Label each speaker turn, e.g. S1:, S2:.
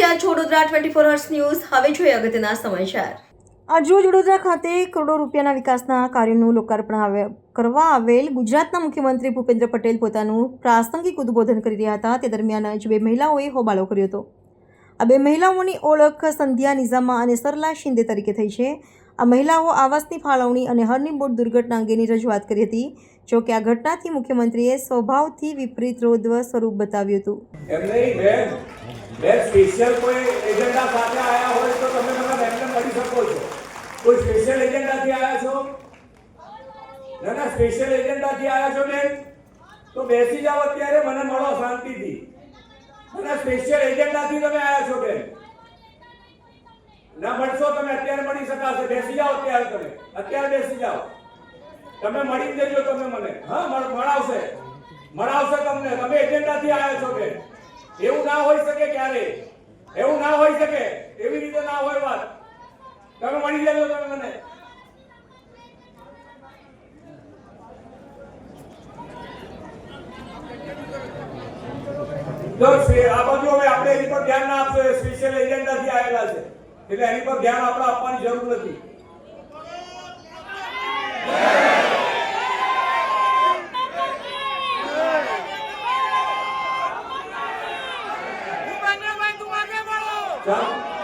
S1: રહ્યા છો Vadodara 24 hours news. હવે જોઈએ અગત્યના સમાચાર।
S2: આજ રોજ વડોદરા ખાતે કરોડો રૂપિયાના વિકાસના કાર્યોનું લોકાર્પણ કરવા આવેલ ગુજરાતના મુખ્યમંત્રી ભૂપેન્દ્ર પટેલ પોતાનું પ્રાસંગિક ઉદ્બોધન કરી રહ્યા હતા। તે દરમિયાન જ બે મહિલાઓએ હોબાળો કર્યો હતો। આ બે મહિલાઓની ઓળખ સંધ્યા નિઝામા અને સરલા શિંદે તરીકે થઈ છે। આ મહિલાઓ આવાસની ફાળવણી અને હર્નિંગ દુર્ઘટના અંગેની રજૂઆત કરી હતી। જો કે આ ઘટનાથી મુખ્યમંત્રીએ સ્વભાવથી વિપરીત રૌદ્ર સ્વરૂપ બતાવ્યું હતું।
S3: સ્પેશિયલ કોઈ એજન્ડા સાથે આયા હોય તો તમે મને મેમને મળી શકો છો। કોઈ સ્પેશિયલ એજન્ડાથી આયા છો? ના સ્પેશિયલ એજન્ડાથી આયા છો બેન તો બેસી જાઓ, અત્યારે મને મળો શાંતિથી। ના સ્પેશિયલ એજન્ડાથી તમે આયા છો બેન, ના મળશો તમે અત્યારે મળી શકાશે। બેસી જાઓ, અત્યારે બેસી જાઓ, તમે મળી દેજો તમે મને। હા, મળાવશે તમને। તમે એજન્ડાથી આયા છો બેન, એવું ના હોઈ શકે ક્યારે, એવું ના હોઈ શકે, એવી રીતે ના હોય વાત। તમે મળી લેજો તમે મને। જો આ બાજુ હવે આપણે એની પર ધ્યાન ના આપશો, સ્પેશિયલ એજન્ડાથી આવેલા છે એટલે એની પર ધ્યાન આપણે આપવાની જરૂર નથી। ચાલો।